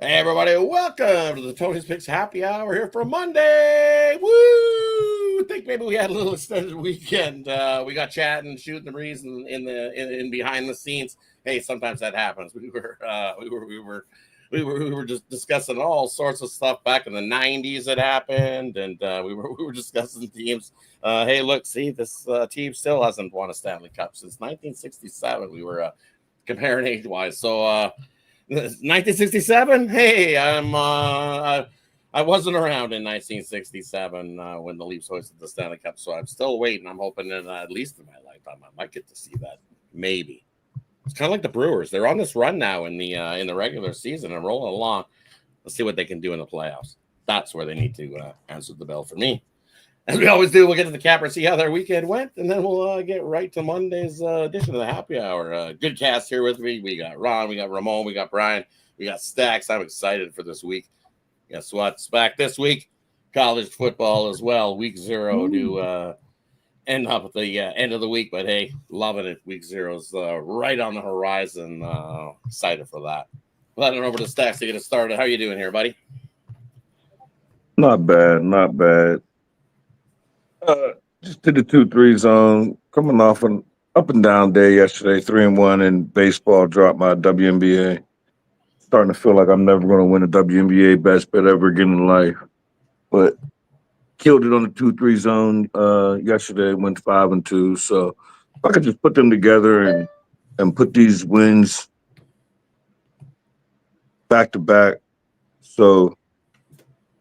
Hey everybody, welcome to the Tony's Picks Happy Hour here for Monday. Woo! Think maybe we had a little extended weekend. We got chatting, shooting the breeze in behind the scenes. Hey, sometimes that happens. We were just discussing all sorts of stuff back in the '90s that happened, and we were discussing teams. Hey, look, see, this team still hasn't won a Stanley Cup since 1967. We were comparing age-wise, so. 1967. Hey, I wasn't around in 1967 when the Leafs hoisted the Stanley Cup, so I'm still waiting. I'm hoping that at least in my lifetime I might get to see that. Maybe it's kind of like the Brewers. They're on this run now in the regular season and rolling along. Let's see what they can do in the playoffs. That's where they need to answer the bell for me. As we always do, we'll get to the capper, see how their weekend went, and then we'll get right to Monday's edition of the Happy Hour. Good cast here with me. We got Ron, we got Ramon, we got Brian, we got Stacks. I'm excited for this week. Guess what's back this week? College football as well. Week 0 to end up at the end of the week, but hey, loving it. Week 0's right on the horizon. Excited for that. Let it over to Stacks to get it started. How you doing here, buddy? Not bad, not bad. Just did the 2-3 zone. Coming off an up and down day yesterday, 3-1 in baseball. Dropped my WNBA. Starting to feel like I'm never going to win a WNBA best bet ever again in life. But killed it on the 2-3 zone yesterday. Went 5-2. So if I could just put them together and put these wins back to back. So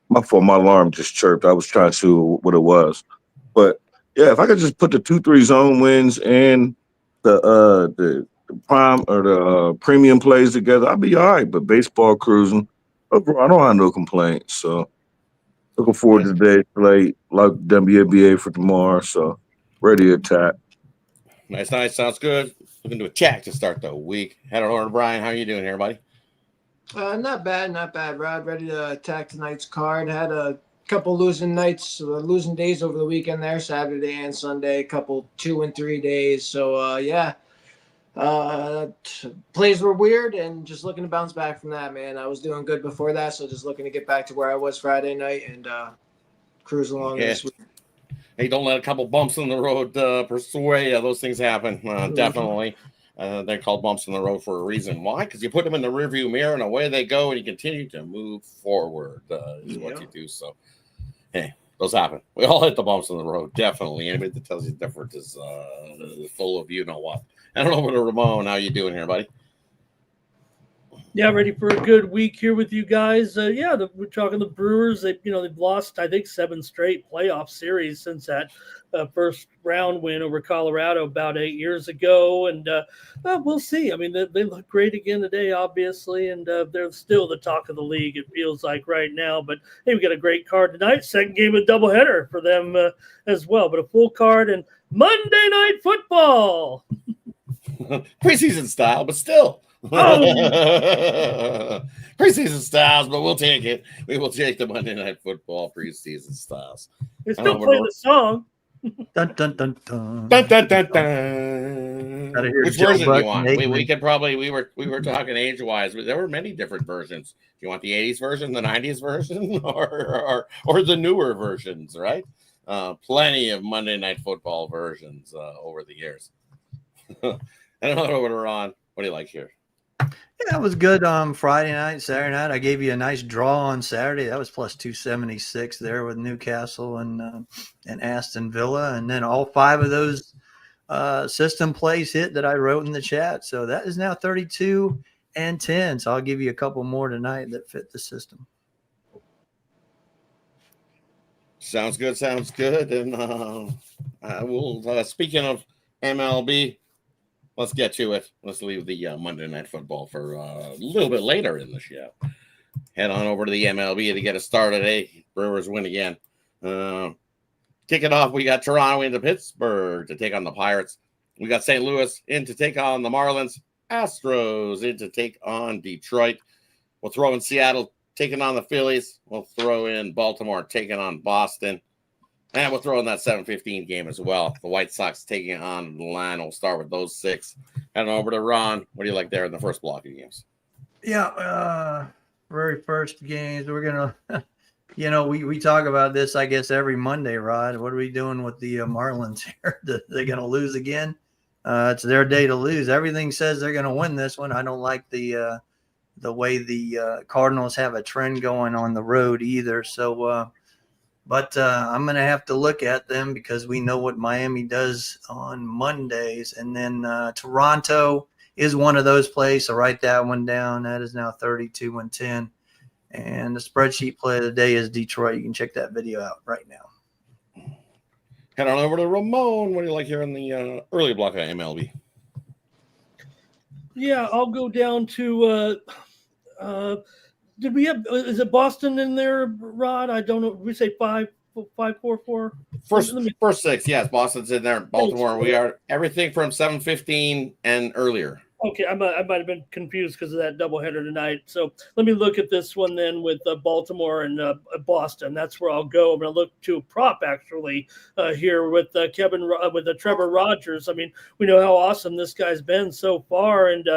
my fault, my alarm just chirped. I was trying to see what it was. But yeah, if I could just put the 2-3 zone wins and the prime or the premium plays together, I'll be all right. But baseball cruising, overall, I don't have no complaints. So looking forward to today's play, like WNBA for tomorrow. So ready to attack. Nice. Sounds good. Looking to attack to start the week. Head on over to Brian. How are you doing here, buddy? Not bad, Rod. Ready to attack tonight's card. Had a couple losing days over the weekend there, Saturday and Sunday. A couple 2 and 3 days. So plays were weird, and just looking to bounce back from that, man. I was doing good before that, so just looking to get back to where I was Friday night and cruise along this week. Hey, don't let a couple bumps in the road persuade you. Those things happen, definitely. They're called bumps in the road for a reason. Why? Because you put them in the rearview mirror, and away they go, and you continue to move forward. Is what you do. So, hey, those happen. We all hit the bumps in the road, definitely. Anybody that tells you different is full of you know what. I don't know what Ramon. How you doing here, buddy? Yeah, ready for a good week here with you guys. We're talking the Brewers. They've lost, I think, 7 straight playoff series since that first round win over Colorado about 8 years ago. And we'll see. I mean, they look great again today, obviously, and they're still the talk of the league, it feels like right now. But hey, we got a great card tonight. Second game of doubleheader for them as well. But a full card and Monday Night Football. Preseason style, but still. Oh. Preseason styles, but we'll take it. We will take the Monday Night Football preseason styles. They still play the song. Dun dun dun dun. Dun, dun, dun, dun. Which version do you want? We could probably we were talking age wise, but there were many different versions. Do you want the 80s version, the 90s version, or the newer versions, right? Plenty of Monday Night Football versions over the years. I don't know what we're on. What do you like here? Yeah, it was good Friday night, Saturday night. I gave you a nice draw on Saturday. That was plus 276 there with Newcastle and Aston Villa. And then all 5 of those system plays hit that I wrote in the chat. So that is now 32-10. So I'll give you a couple more tonight that fit the system. Sounds good. And we'll speaking of MLB, let's get to it. Let's leave the Monday Night Football for a little bit later in the show. Head on over to the MLB to get us started. Hey, Brewers win again. Kick it off. We got Toronto into Pittsburgh to take on the Pirates. We got St. Louis in to take on the Marlins. Astros in to take on Detroit. We'll throw in Seattle taking on the Phillies. We'll throw in Baltimore taking on Boston. And we'll throw in that 7:15 game as well. The White Sox taking on Atlanta. We'll start with those 6. Heading over to Ron. What do you like there in the first block of games? Yeah, very first games, we're gonna, we talk about this, I guess, every Monday, Rod. What are we doing with the Marlins here? They're gonna lose again. It's their day to lose. Everything says they're gonna win this one. I don't like the way the Cardinals have a trend going on the road either. So, but I'm going to have to look at them because we know what Miami does on Mondays. And then Toronto is one of those plays. So write that one down. That is now 32-10. And the spreadsheet play of the day is Detroit. You can check that video out right now. Head on over to Ramon. What do you like here in the early block of MLB? Yeah, I'll go down to did we have is it Boston in there, Rod? I don't know. Did we say 5-4-4? First six, yes. Boston's in there. Baltimore, we are everything from 7:15 and earlier. Okay, I might have been confused because of that doubleheader tonight. So let me look at this one then with Baltimore and Boston. That's where I'll go. I'm going to look to a prop actually here with Trevor Rogers. I mean, we know how awesome this guy's been so far, and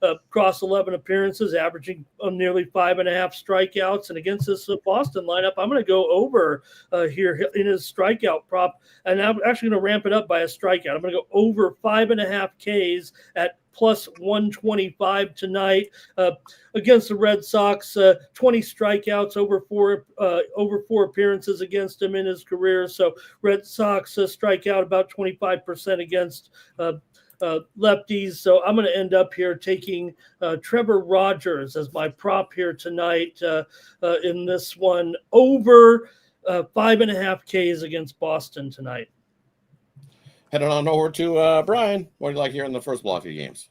across 11 appearances, averaging nearly 5.5 strikeouts. And against this Boston lineup, I'm going to go over here in his strikeout prop, and I'm actually going to ramp it up by a strikeout. I'm going to go over 5.5 Ks at plus 125 tonight against the Red Sox. 20 strikeouts over four appearances against him in his career. So Red Sox strike out about 25% against lefties. So I'm going to end up here taking Trevor Rogers as my prop here tonight in this one over 5.5 Ks against Boston tonight. Heading on over to Brian. What do you like here in the first block of games?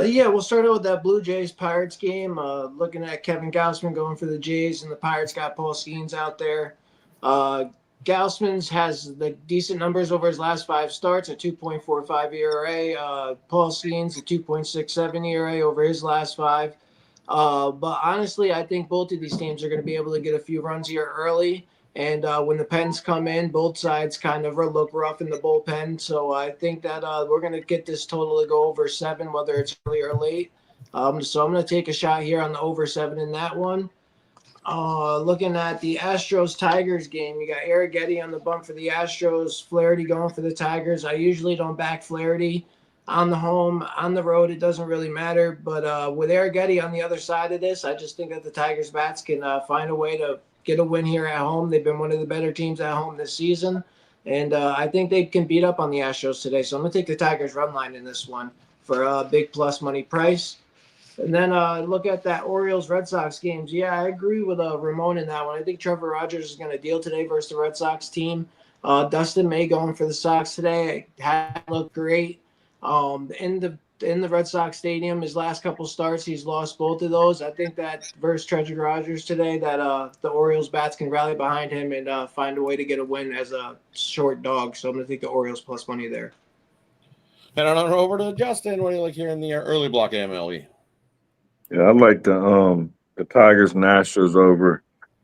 Yeah, we'll start out with that Blue Jays Pirates game. Looking at Kevin Gausman going for the Jays, and the Pirates got Paul Skeens out there. Gausman's has the decent numbers over his last 5 starts, a 2.45 ERA. Paul Skeens, a 2.67 ERA over his last 5. But honestly, I think both of these teams are going to be able to get a few runs here early. And when the Pens come in, both sides kind of look rough in the bullpen. So I think that we're going to get this total to go over 7, whether it's early or late. So I'm going to take a shot here on the over 7 in that one. Looking at the Astros-Tigers game, you got Arrighetti on the bump for the Astros, Flaherty going for the Tigers. I usually don't back Flaherty on the home. On the road, it doesn't really matter. But with Arrighetti on the other side of this, I just think that the Tigers bats can find a way to get a win here at home. They've been one of the better teams at home this season. And I think they can beat up on the Astros today. So I'm going to take the Tigers run line in this one for a big plus money price. And then look at that Orioles-Red Sox games. Yeah, I agree with Ramon in that one. I think Trevor Rogers is going to deal today versus the Red Sox team. Dustin May going for the Sox today had looked great. In the Red Sox stadium, his last couple starts, he's lost both of those. I think that versus Trevor Rogers today, that the Orioles bats can rally behind him and find a way to get a win as a short dog. So I'm going to take the Orioles plus money there. Head on over to Justin. What do you like here in the early block of MLB? Yeah, I like the Tigers and Astros over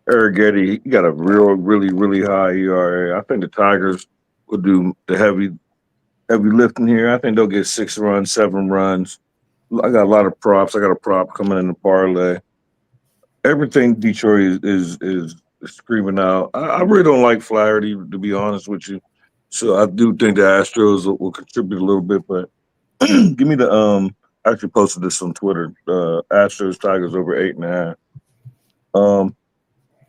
Arrighetti. He got a really high ERA. I think the Tigers will do the heavy lifting here. I think they'll get 6 runs, 7 runs. I got a lot of props. I got a prop coming in the parlay. Everything Detroit is screaming out. I really don't like Flaherty, to be honest with you. So I do think the Astros will contribute a little bit, but give me the I actually posted this on Twitter. Astros Tigers over 8.5.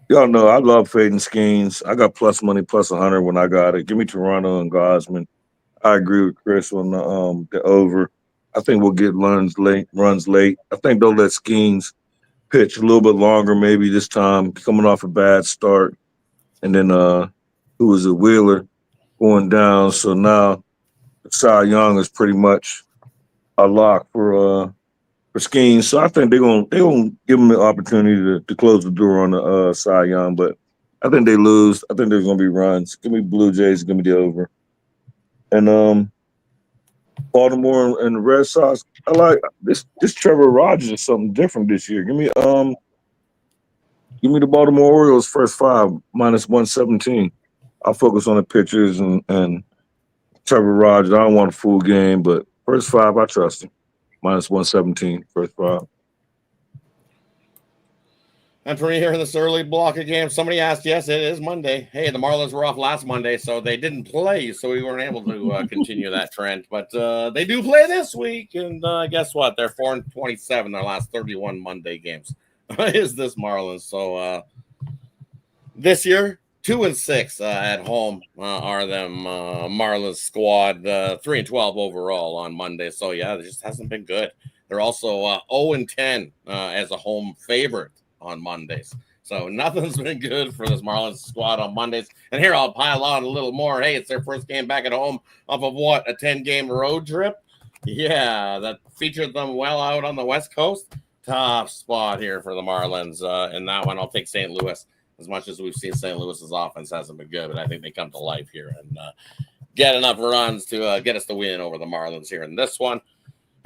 Y'all know I love fading Skeens. I got plus money plus 100 when I got it. Give me Toronto and Gausman. I agree with Chris on the over. I think we'll get runs late. I think they'll let Skeens pitch a little bit longer, maybe this time, coming off a bad start. And then who was it, Wheeler, going down. So now Cy Young is pretty much a lock for Skeens. So I think they're gonna give him the opportunity to close the door on the Cy Young, but I think they lose. I think there's gonna be runs. Give me Blue Jays, give me the over. And Baltimore and the Red Sox. I like this Trevor Rogers is something different this year. Give me the Baltimore Orioles first 5 minus 117. I'll focus on the pitchers and Trevor Rogers. I don't want a full game, but first 5 I trust him. Minus 117 first 5. And for me here in this early block of games, somebody asked, yes, it is Monday. Hey, the Marlins were off last Monday, so they didn't play, so we weren't able to continue that trend. But they do play this week, and guess what? They're 4-27 their last 31 Monday games. Is this Marlins? So this year, 2-6 at home are them Marlins squad. 3-12 overall on Monday. So yeah, it just hasn't been good. They're also 0-10 as a home favorite on Mondays. So nothing's been good for this Marlins squad on Mondays. And here I'll pile on a little more. Hey, it's their first game back at home off of what? A 10-game road trip? Yeah, that featured them well out on the West Coast. Tough spot here for the Marlins. In that one, I'll take St. Louis. As much as we've seen St. Louis's offense hasn't been good, but I think they come to life here and get enough runs to get us the win over the Marlins here in this one.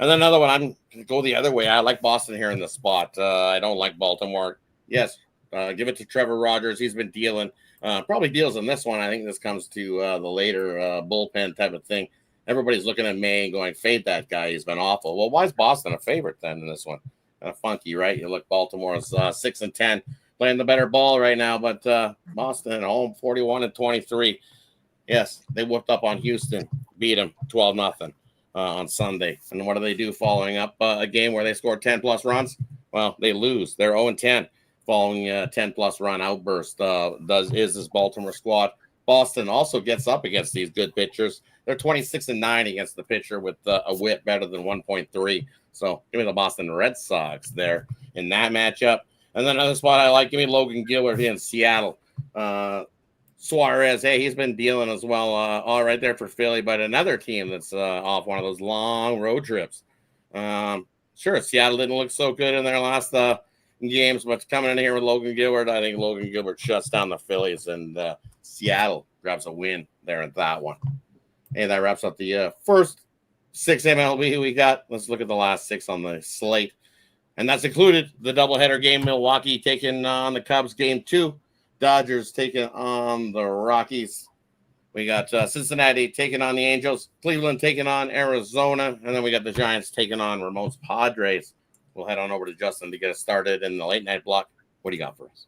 And then another one, I'm going to go the other way. I like Boston here in the spot. I don't like Baltimore. Yes, give it to Trevor Rogers. He's been dealing. Probably deals in this one. I think this comes to the later bullpen type of thing. Everybody's looking at May and going, fade that guy. He's been awful. Well, why is Boston a favorite then in this one? Kind of funky, right? You look, Baltimore's 6-10. Playing the better ball right now, but Boston at home, 41-23. Yes, they whooped up on Houston, beat them 12-0 on Sunday. And what do they do following up a game where they scored 10-plus runs? Well, they lose. They're 0-10 following a 10-plus run outburst. Is this Baltimore squad? Boston also gets up against these good pitchers. They're 26-9 against the pitcher with a whip better than 1.3. So give me the Boston Red Sox there in that matchup. And then another spot I like, give me Logan Gilbert in Seattle. Suarez, hey, he's been dealing as well, all right there for Philly, but another team that's off one of those long road trips. Sure, Seattle didn't look so good in their last games, but coming in here with Logan Gilbert, I think Logan Gilbert shuts down the Phillies, and Seattle grabs a win there in that one. And that wraps up the first 6 MLB we got. Let's look at the last 6 on the slate. And that's included the doubleheader game, Milwaukee taking on the Cubs, game 2. Dodgers taking on the Rockies. We got Cincinnati taking on the Angels. Cleveland taking on Arizona. And then we got the Giants taking on Ramon's Padres. We'll head on over to Justin to get us started in the late night block. What do you got for us?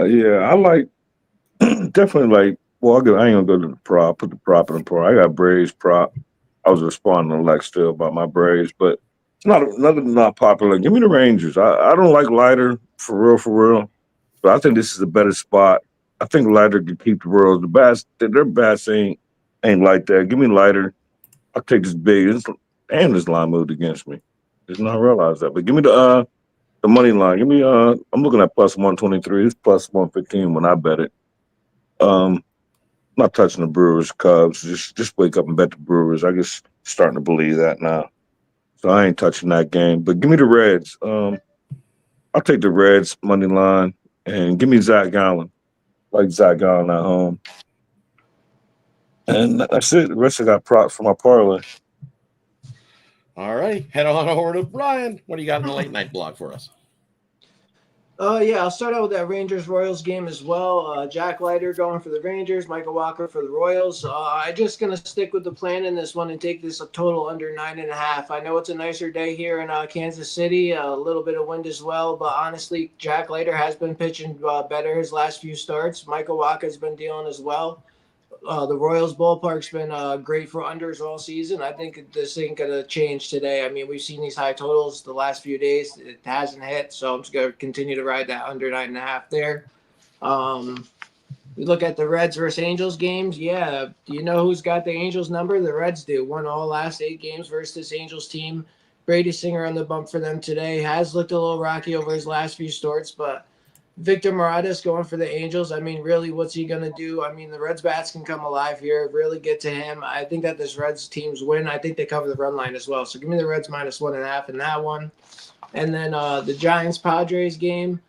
Yeah, I like, definitely like, well, I ain't going to go to the prop, put the prop in the prop. I got Braves prop. I was responding to Lex still about my Braves, but it's not popular. Give me the Rangers. I don't like Leiter for real. But I think this is a better spot. I think Leiter can keep the Royals. The bats, their bats ain't like that. Give me Leiter. I'll take this big. And this line moved against me. Did not realize that. But give me the money line. Give me I'm looking at plus 123. It's plus 115 when I bet it. Not touching the Brewers, Cubs. Just wake up and bet the Brewers. I guess starting to believe that now. So I ain't touching that game. But give me the Reds. I'll take the Reds money line and give me Zach Gallen. Like Zach Gallen at home. And that's it. The rest I got props for my parlay. All right. Head on over to Brian. What do you got in the late night block for us? Yeah, I'll start out with that Rangers-Royals game as well. Jack Leiter going for the Rangers, Michael Walker for the Royals. I'm just going to stick with the plan in this one and take this a total under 9.5. I know it's a nicer day here in Kansas City, a little bit of wind as well, but honestly, Jack Leiter has been pitching better his last few starts. Michael Walker has been dealing as well. The Royals ballpark's been great for unders all season. I think this ain't going to change today. I mean, we've seen these high totals the last few days. It hasn't hit, so I'm just going to continue to ride that under 9.5 there. We look at the Reds versus Angels games. Yeah, you know who's got the Angels number? The Reds do. Won all last 8 games versus this Angels team. Brady Singer on the bump for them today. Has looked a little rocky over his last few starts, but Victor Maradas going for the Angels. I mean, really, what's he going to do? I mean, the Reds bats can come alive here, really get to him. I think that this Reds team's win. I think they cover the run line as well. So give me the Reds minus 1.5 in that one. And then the Giants-Padres game,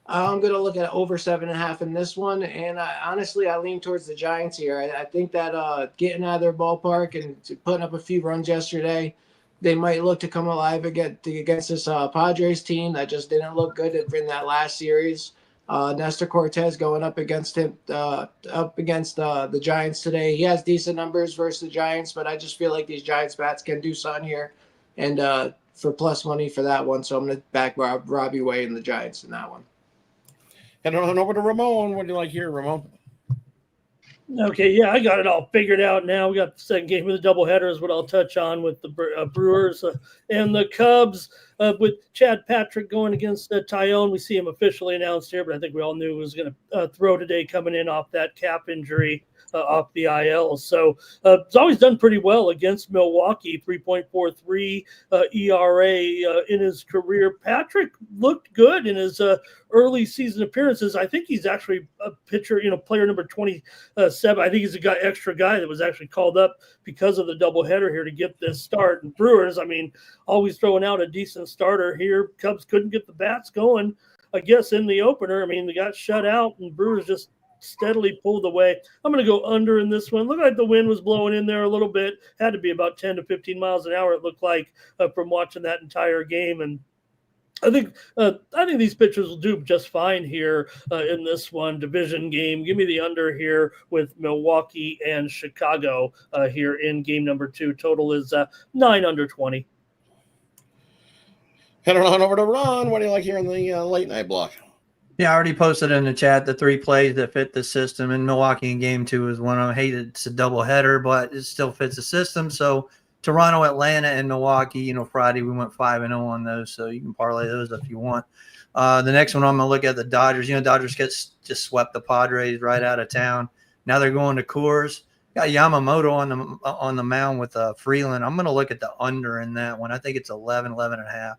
I'm going to look at over 7.5 in this one. And honestly, I lean towards the Giants here. I think that getting out of their ballpark and putting up a few runs yesterday, they might look to come alive against this Padres team that just didn't look good in that last series. Nestor Cortez going up against the Giants today. He has decent numbers versus the Giants, but I just feel like these Giants bats can do something here and for plus money for that one. So I'm going to back Robbie Way and the Giants in that one. Head on over to Ramon. What do you like here, Ramon? Okay, yeah, I got it all figured out now. We got the second game of the doubleheader is what I'll touch on with the Brewers and the Cubs with Chad Patrick going against Tyone. We see him officially announced here, but I think we all knew he was going to throw today coming in off that calf injury off the IL. So he's always done pretty well against Milwaukee, 3.43 ERA in his career. Patrick looked good in his early season appearances. I think he's actually a pitcher, player number 27. I think he's a extra guy that was actually called up because of the doubleheader here to get this start. And Brewers, always throwing out a decent starter here. Cubs couldn't get the bats going, I guess, in the opener. They got shut out, and Brewers just steadily pulled away. I'm going to go under in this one. Looked like the wind was blowing in there a little bit. Had to be about 10 to 15 miles an hour, it looked like, from watching that entire game. And I think these pitchers will do just fine here in this one division game. Give me the under here with Milwaukee and Chicago here in game number 2. Total is 9 under 20. Heading on over to Ron. What do you like here in the late night block? Yeah, I already posted in the chat the 3 plays that fit the system. And Milwaukee in game 2 is one of them. I hate it's a doubleheader, but it still fits the system. So Toronto, Atlanta, and Milwaukee, Friday we went 5-0 on those. So you can parlay those if you want. The next one I'm going to look at the Dodgers. Dodgers just swept the Padres right out of town. Now they're going to Coors. Got Yamamoto on the mound with Freeland. I'm going to look at the under in that one. I think it's 11.5.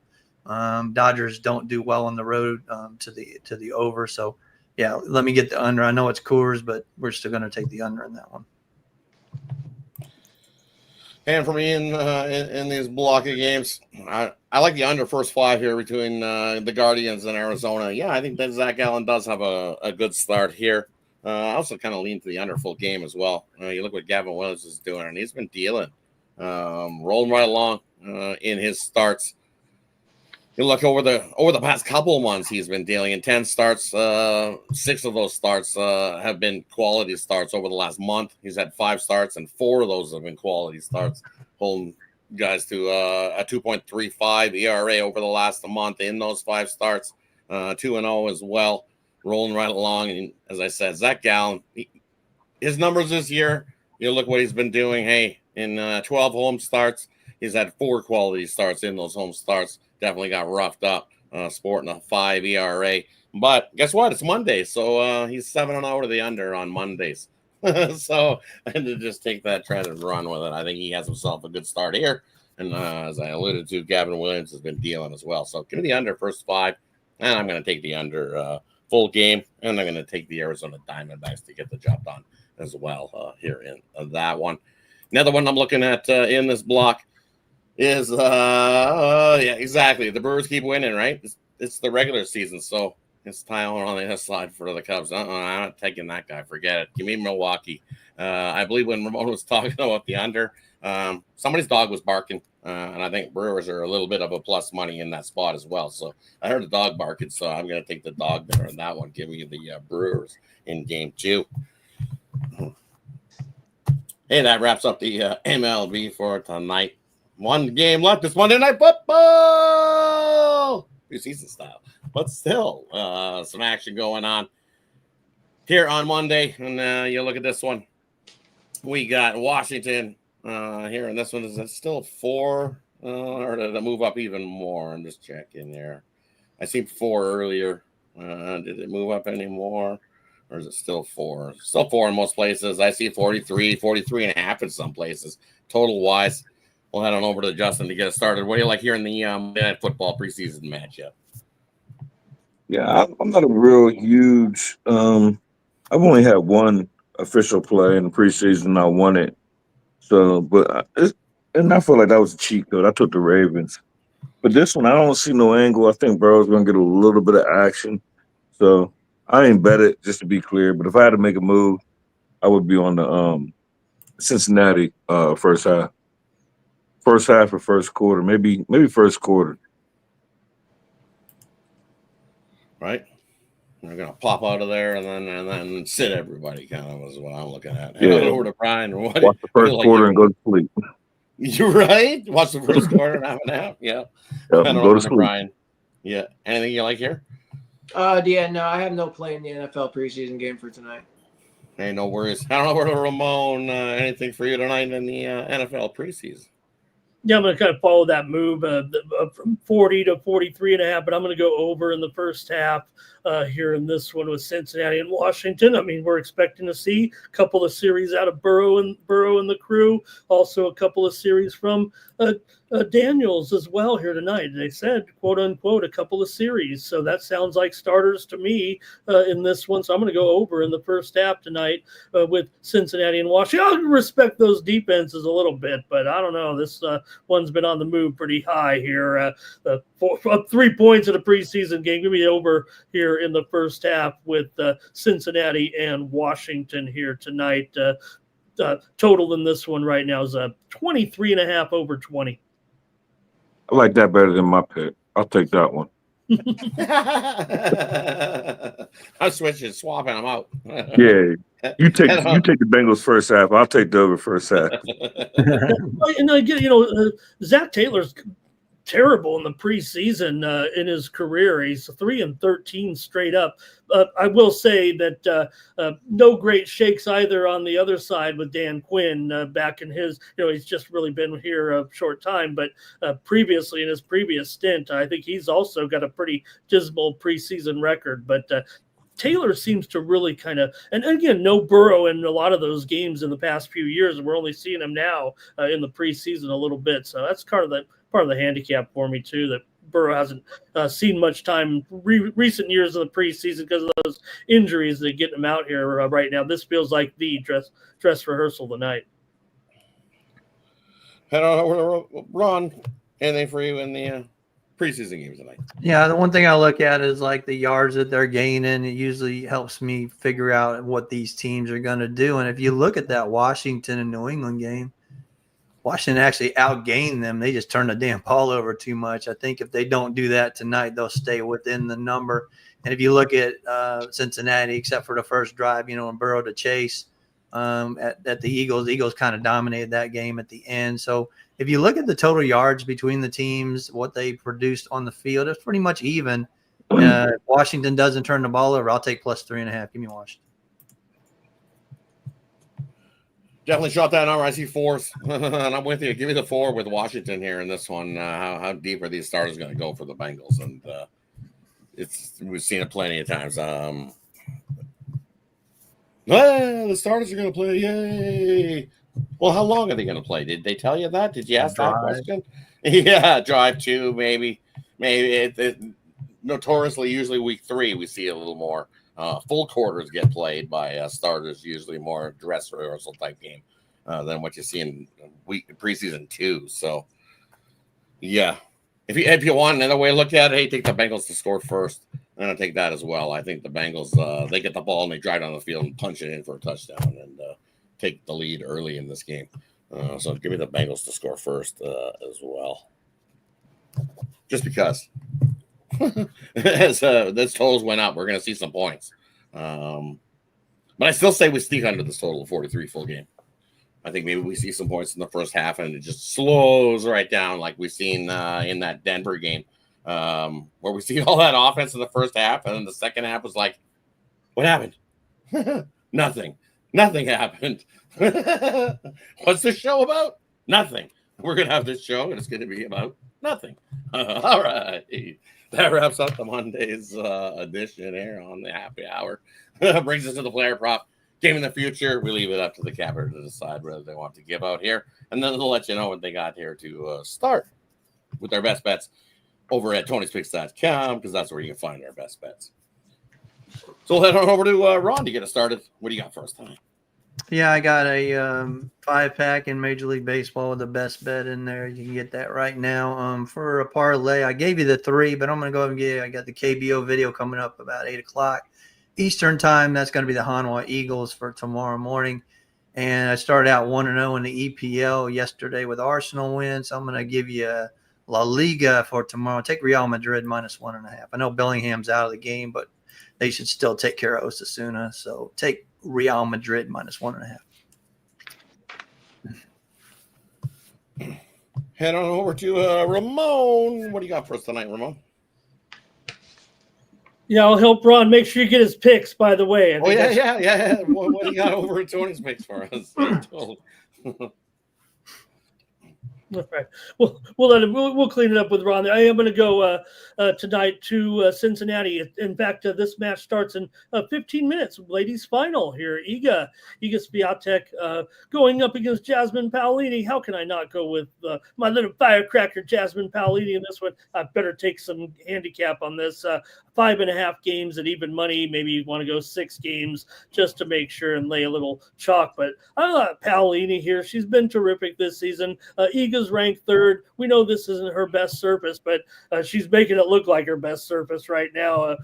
Dodgers don't do well on the road to the over. So, yeah, let me get the under. I know it's Coors, but we're still going to take the under in that one. And for me in these block of games, I like the under first 5 here between the Guardians and Arizona. Yeah, I think that Zach Allen does have a good start here. I also kind of lean to the under full game as well. You look what Gavin Williams is doing, and he's been dealing, rolling right along in his starts. You look over the past couple of months, he's been dealing in 10 starts. 6 of those starts have been quality starts over the last month. He's had 5 starts, and 4 of those have been quality starts, holding guys to a 2.35 ERA over the last month in those 5 starts. 2-0 as well, rolling right along. And as I said, Zach Gallen, his numbers this year, you look what he's been doing. Hey, in 12 home starts, he's had 4 quality starts in those home starts. Definitely got roughed up, sporting a 5 ERA. But guess what? It's Monday, so he's 7-0 to the under on Mondays. So I had to just take that trend and run with it. I think he has himself a good start here. And as I alluded to, Gavin Williams has been dealing as well. So give me the under first 5, and I'm going to take the under full game, and I'm going to take the Arizona Diamondbacks to get the job done as well here in that one. Another one I'm looking at in this block is yeah, exactly. The Brewers keep winning, right? It's the regular season, so it's Tyone on the other side for the Cubs. I'm not taking that guy. Forget it. Give me Milwaukee. I believe when Ramon was talking about the under, somebody's dog was barking, and I think Brewers are a little bit of a plus money in that spot as well. So I heard the dog barking, so I'm going to take the dog there in that one. Give me the Brewers in game 2. Hey, that wraps up the MLB for tonight. 1 game left. It's Monday Night Football, preseason style, but still some action going on here on Monday. And you look at this one. We got Washington here, and this one is still 4, or did it move up even more? I'm just checking there. I seen 4 earlier. Did it move up anymore, or is it still 4? Still 4 in most places. I see 43.5 in some places. Total wise. We'll head on over to Justin to get us started. What do you like here in the Monday football preseason matchup? Yeah, I'm not a real huge. I've only had 1 official play in the preseason. I won it. So, but and I feel like that was a cheat code. I took the Ravens. But this one, I don't see no angle. I think Burrow's going to get a little bit of action. So I ain't bet it, just to be clear. But if I had to make a move, I would be on the Cincinnati first half. First half or first quarter, maybe first quarter. Right, we're gonna pop out of there and then sit everybody. Kind of is what I'm looking at. Yeah. Head over to Brian. Watch the first quarter and go to sleep. You're right. Watch the first quarter and have a nap. Yeah. Go I don't to know, sleep. Brian. Yeah. Anything you like here? Yeah, no, I have no play in the NFL preseason game for tonight. Hey, no worries. I don't know where Ramon. Anything for you tonight in the NFL preseason? Yeah, I'm going to kind of follow that move from 40 to 43.5, but I'm going to go over in the first half here in this one with Cincinnati and Washington. I mean, we're expecting to see a couple of series out of Burrow and the crew, also a couple of series from Daniels as well here tonight. They said, quote unquote, a couple of series. So that sounds like starters to me in this one. So I'm going to go over in the first half tonight with Cincinnati and Washington. I respect those defenses a little bit, but I don't know. This one's been on the move pretty high here. Up 3 points in a preseason game. Give me over here in the first half with Cincinnati and Washington here tonight. Total in this one right now is 23.5 over 20. I like that better than my pick. I'll take that one. I'm swapping them out. Yeah, you take the Bengals first half. I'll take the over first half. And again, Zach Taylor's terrible in the preseason in his career. He's 3-13 straight up. I will say that no great shakes either on the other side with Dan Quinn back in his, he's just really been here a short time, but previously in his previous stint, I think he's also got a pretty dismal preseason record. But Taylor seems to really kind of, and again, no Burrow in a lot of those games in the past few years. We're only seeing him now in the preseason a little bit. So that's part of the handicap for me too, that Burrow hasn't seen much time recent years of the preseason because of those injuries that get him out here right now. This feels like the dress rehearsal tonight. Head on over to Ron. Anything for you in the preseason games tonight? Yeah, the one thing I look at is like the yards that they're gaining. It usually helps me figure out what these teams are going to do. And if you look at that Washington and New England game, Washington actually outgained them. They just turned the damn ball over too much. I think if they don't do that tonight, they'll stay within the number. And if you look at Cincinnati, except for the first drive, and Burrow to chase at the Eagles kind of dominated that game at the end. So if you look at the total yards between the teams, what they produced on the field, it's pretty much even. If Washington doesn't turn the ball over, I'll take plus 3.5. Give me Washington. Definitely shot that number. I see 4s, and I'm with you. Give me the 4 with Washington here in this one. How deep are these starters going to go for the Bengals? And we've seen it plenty of times. The starters are going to play. Yay! Well, how long are they going to play? Did they tell you that? Did you ask that question? Yeah, drive 2, maybe. Notoriously, usually week 3 we see a little more. Full quarters get played by starters, usually more dress rehearsal type game than what you see in preseason 2. So, yeah, if you want another way to look at it, hey, take the Bengals to score first. I'm gonna take that as well. I think the Bengals they get the ball and they drive down the field and punch it in for a touchdown and take the lead early in this game. So give me the Bengals to score first as well, just because. As this totals went up, we're going to see some points. But I still say we sneak under this total of 43 full game. I think maybe we see some points in the first half and it just slows right down like we've seen in that Denver game where we see all that offense in the first half and then the second half was like, what happened? Nothing. Nothing happened. What's the show about? Nothing. We're going to have this show and it's going to be about nothing. All right. That wraps up the Monday's edition here on the happy hour. Brings us to the player prop game in the future. We leave it up to the capper to decide whether they want to give out here. And then they'll let you know what they got here to start with their best bets over at Tony'sPicks.com because that's where you can find our best bets. So we'll head on over to Ron to get us started. What do you got for us tonight? Yeah, I got a 5-pack in Major League Baseball with the best bet in there. You can get that right now. For a parlay, I gave you the 3, but I'm going to go ahead and get you. I got the KBO video coming up about 8 o'clock Eastern time. That's going to be the Hanwha Eagles for tomorrow morning. And I started out 1-0 in the EPL yesterday with Arsenal win. So I'm going to give you La Liga for tomorrow. Take Real Madrid minus 1.5. I know Bellingham's out of the game, but they should still take care of Osasuna. So take Real Madrid minus 1.5. Head on over to Ramon. What do you got for us tonight, Ramon? Yeah, I'll help Ron. Make sure you get his picks, by the way. Yeah. What do you got over at Tony's picks for us? All right. We'll clean it up with Ron. I am going to go tonight to Cincinnati. In fact, this match starts in 15 minutes. Ladies final here. Iga Swiatek going up against Jasmine Paolini. How can I not go with my little firecracker Jasmine Paolini in this one? I better take some handicap on this. 5.5 games at even money. Maybe you want to go 6 games just to make sure and lay a little chalk. But I love Paolini here. She's been terrific this season. Iga's ranked 3rd. We know this isn't her best surface, but she's making it look like her best surface right now.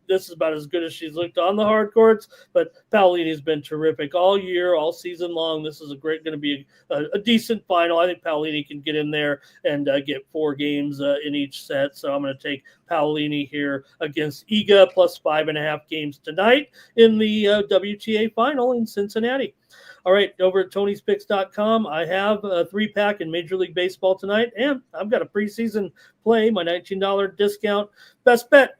This is about as good as she's looked on the hard courts. But Paolini's been terrific all year, all season long. This is going to be a decent final. I think Paolini can get in there and get 4 games in each set. So I'm going to take Paolini here against Iga plus 5.5 games tonight in the WTA final in Cincinnati. All right, over at Tony'sPicks.com, I have a 3-pack in Major League Baseball tonight, and I've got a preseason play, my $19 discount best bet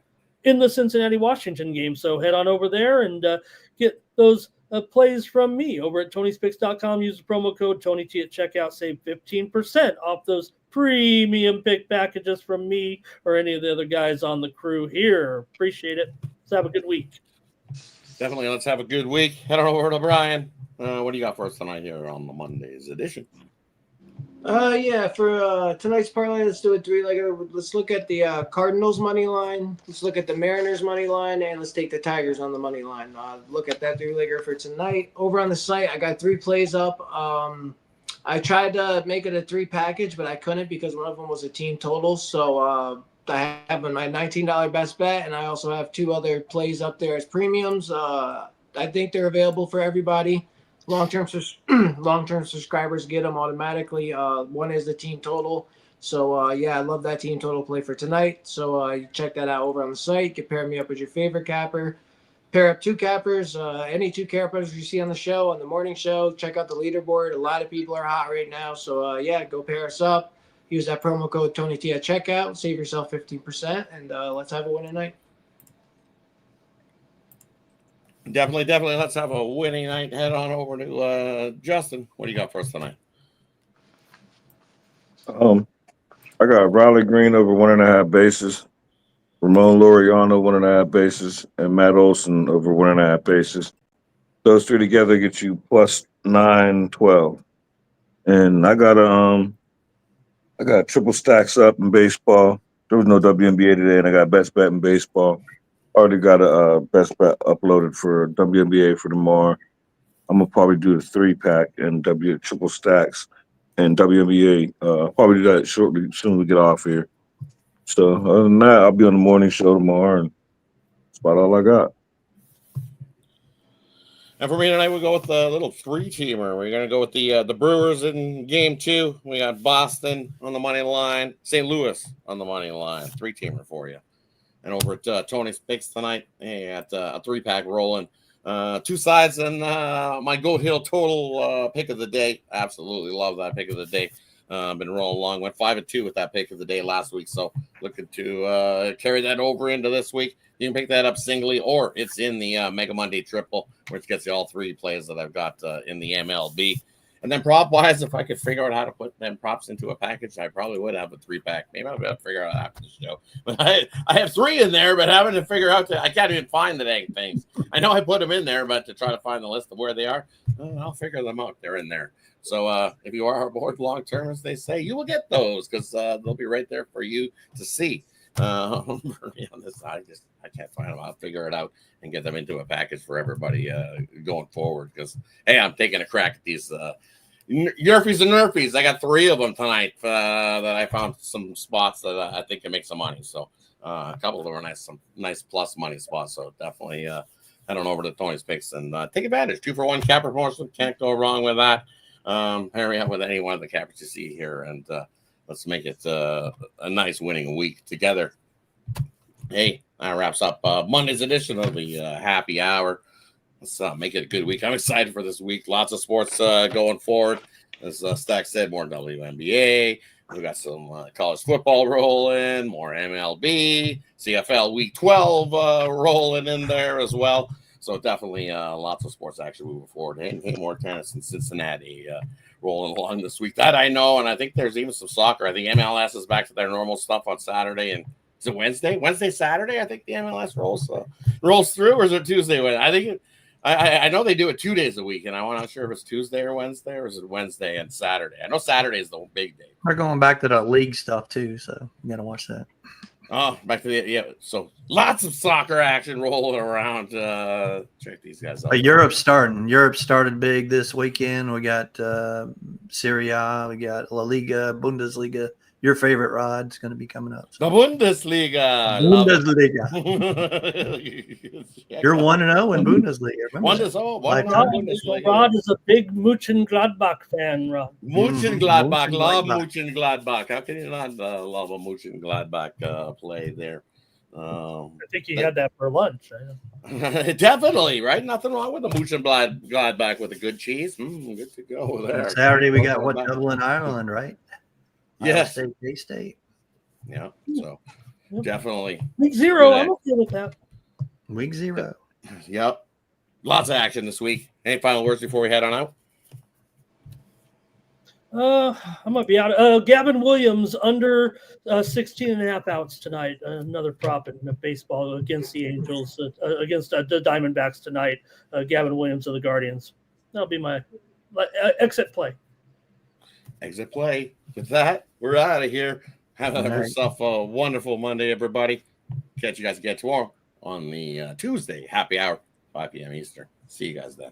in the Cincinnati-Washington game. So head on over there and get those plays from me over at Tony'sPicks.com. Use the promo code TonyT at checkout. Save 15% off those premium pick packages from me or any of the other guys on the crew here. Appreciate it. Let's have a good week. Definitely. Let's have a good week. Head on over to Brian. What do you got for us tonight here on the Monday's edition? For tonight's parlay, let's do a 3-legger. Let's look at the Cardinals money line. Let's look at the Mariners money line, and let's take the Tigers on the money line. Look at that 3-legger for tonight. Over on the site, I got 3 plays up. I tried to make it a 3 package, but I couldn't because one of them was a team total. So I have my $19 best bet, and I also have 2 other plays up there as premiums. I think they're available for everybody. Long-term subscribers get them automatically. One is the team total. So, I love that team total play for tonight. So, you check that out over on the site. You can pair me up with your favorite capper. Pair up 2 cappers, any 2 cappers you see on the show, on the morning show. Check out the leaderboard. A lot of people are hot right now. So, go pair us up. Use that promo code TonyT at checkout. Save yourself 15%, and let's have a winning night. Definitely. Let's have a winning night. Head on over to Justin. What do you got for us tonight? I got Riley Green over 1.5 bases, Ramon Laureano 1.5 bases, and Matt Olson over 1.5 bases. Those 3 together get you plus 9-12. And I got triple stacks up in baseball. There was no WNBA today, and I got best bet in baseball. Already got a best bet uploaded for WNBA for tomorrow. I'm gonna probably do a 3-pack and triple stacks and WNBA. Probably do that shortly as soon as we get off here. So other than that, I'll be on the morning show tomorrow, and that's about all I got. And for me tonight, we'll go with a little 3-teamer. We're gonna go with the Brewers in Game 2. We got Boston on the money line, St. Louis on the money line. 3-teamer for you. And over at Tony's Picks tonight, at a 3-pack rolling. 2 sides and my Goat Hill total pick of the day. Absolutely love that pick of the day. Been rolling along. Went 5-2 with that pick of the day last week. So looking to carry that over into this week. You can pick that up singly, or it's in the Mega Monday Triple, which gets you all 3 plays that I've got in the MLB. And then prop-wise, if I could figure out how to put them props into a package, I probably would have a 3-pack. Maybe I'll be able to figure out after the show. But I have 3 in there, but having to figure out I can't even find the dang things. I know I put them in there, but to try to find the list of where they are, I'll figure them out. They're in there. So if you are aboard long-term, as they say, you will get those because they'll be right there for you to see. On this, I can't find them. I'll figure it out and get them into a package for everybody going forward. Because hey, I'm taking a crack at these Yerfies and Nerfies. I got 3 of them tonight that I found some spots that I think can make some money. So a couple of them are some nice plus money spots. So definitely head on over to Tony's Picks and take advantage. 2-for-1 capper promotion. Can't go wrong with that. Pair me up with any one of the cappers you see here, and let's make it a nice winning week together. Hey, that wraps up Monday's edition of the Happy Hour. Let's make it a good week. I'm excited for this week. Lots of sports going forward. As Stack said, more WNBA. We got some college football rolling, more MLB, CFL Week 12 rolling in there as well. So definitely lots of sports action moving forward. Hey, more tennis in Cincinnati rolling along this week. That I know, and I think there's even some soccer. I think MLS is back to their normal stuff on Saturday. And is it Wednesday? Wednesday, Saturday? I think the MLS rolls through, or is it Tuesday? I think I know they do it 2 days a week, and I'm not sure if it's Tuesday or Wednesday, or is it Wednesday and Saturday? I know Saturday is the big day. We're going back to the league stuff too, so you got to watch that. Oh, back to so lots of soccer action rolling around. Check these guys out. Europe's starting. Europe started big this weekend. We got Serie A, we got La Liga, Bundesliga. Your favorite, Rod, is going to be coming up. The Bundesliga. You're 1-0 in Bundesliga. 1-0. Rod is a big Mönchengladbach fan, Rod. Mönchengladbach. Love Mönchengladbach. How can you not love a Mönchengladbach play there? I think you had that for lunch. Definitely, right? Nothing wrong with a Mönchengladbach with a good cheese. Good to go there. Saturday we got Dublin, Ireland, right? Yes. State. Yeah. So definitely. Week 0. I'm okay with that. Week 0. Yep. Lots of action this week. Any final words before we head on out? I might be out. Gavin Williams under 16.5 outs tonight. Another prop in baseball against the Angels, against the Diamondbacks tonight. Gavin Williams of the Guardians. That'll be my exit play. Exit play. With that, we're out of here. Have yourself a wonderful Monday, everybody. Catch you guys again tomorrow on the Tuesday happy hour, 5 p.m. Eastern. See you guys then.